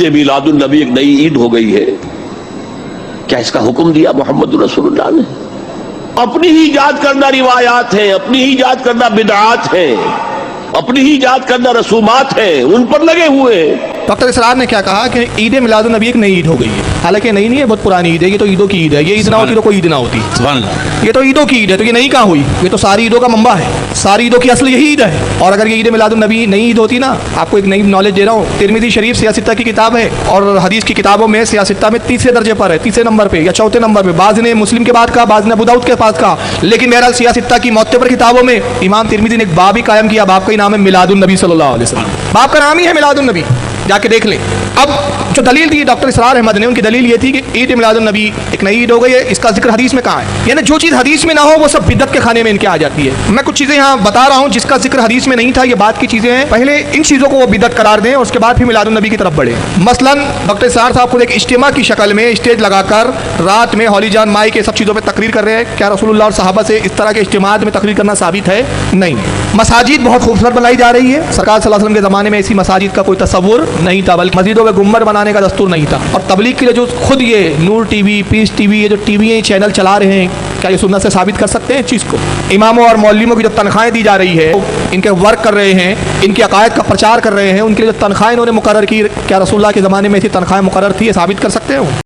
ये मिलादुन नबी एक नई ईद हो गई है। क्या इसका हुक्म दिया मोहम्मद रसूलुल्लाह ने? अपनी ही इजाद करना रिवायात है, अपनी ही इजाद करना बिदआत है, अपनी ही इजाद करना रसूमात है, उन पर लगे हुए हैं। डॉक्टर इसरार ने क्या कहा कि ईद मिलादुन नबी एक नई ईद हो गई है। हालांकि नई नहीं है, बहुत पुरानी ईद है। ये तो ईदों की ईद है। ये ईद ना होती तो कोई ईद ना होती। ये तो ईदों की ईद है, तो ये नई कहाँ हुई? ये तो सारी ईदों का मंबा है, सारी ईदों की असल यही ईद है। और अगर ये ईद मिलादुन नबी नई ईद होती ना, आपको एक नई नॉलेज दे रहा हूँ। तिरमिज़ी शरीफ सियासत की किताब है और हदीस की किताबों में सियासत में तीसरे दर्जे पर है, तीसरे नंबर पे या चौथे नंबर पे। बाज़ ने मुस्लिम के बाद कहा, बाज़ ने अबू दाऊद के पास कहा, लेकिन बहरहाल सियासत की मोतबर किताबों में इमाम तिरमिज़ी ने एक बाब ही कायम किया। बाब का ही नाम है मिलादुन नबी सल्लल्लाहु अलैहि वसल्लम। बाब का नाम ही है मिलादुन नबी, जाके देख लें। अब जो दलील दी डॉक्टर इसरार अहमद ने, उनकी दलील ये थी कि ईद मिलादुन नबी एक नई ईद हो गई है। इसका जिक्र हदीस में कहाँ है? यानी जो चीज़ हदीस में ना हो वो सब बिदअत के खाने में इनके आ जाती है। मैं कुछ चीज़ें यहाँ बता रहा हूँ जिसका जिक्र हदीस में नहीं था, ये बात की चीज़ें हैं। पहले इन चीज़ों को वो बिदअत करार दें और उसके बाद फिर मिलादुन नबी की तरफ बढ़े। मसलन डॉक्टर इसरार साहब खुद एक इज्तिमा की शक्ल में स्टेज लगाकर रात में हौली जान माई के सब चीज़ों पर तकरीर कर रहे हैं। क्या रसूलुल्लाह और सहाबा से इस तरह के इज्तिमात में तकरीर करना साबित है? नहीं। मसाजिद बहुत खूबसूरत बनाई जा रही है। सरकार सल्लल्लाहु अलैहि वसल्लम के ज़माने में ऐसी मसाजिद का कोई तसव्वुर नहीं था, बल्कि मस्जिदों में गुम्बद बनाने का दस्तूर नहीं था। और तबलीग के लिए जो खुद ये नूर टीवी, पीस टीवी, ये जो टीवी चैनल चला रहे हैं, क्या ये सुन्नत से साबित कर सकते हैं इस चीज़ को? इमामों और मौलवियों की जो तनख्वाहें दी जा रही है, इनके वर्क कर रहे हैं, इनके अकायद का प्रचार कर रहे हैं, उनके लिए जो तनख्वाहें इन्होंने मुकर्रर की, क्या रसूलुल्लाह के ज़माने में ऐसी तनख्वाहें मुकर्रर थी? ये साबित कर सकते हो?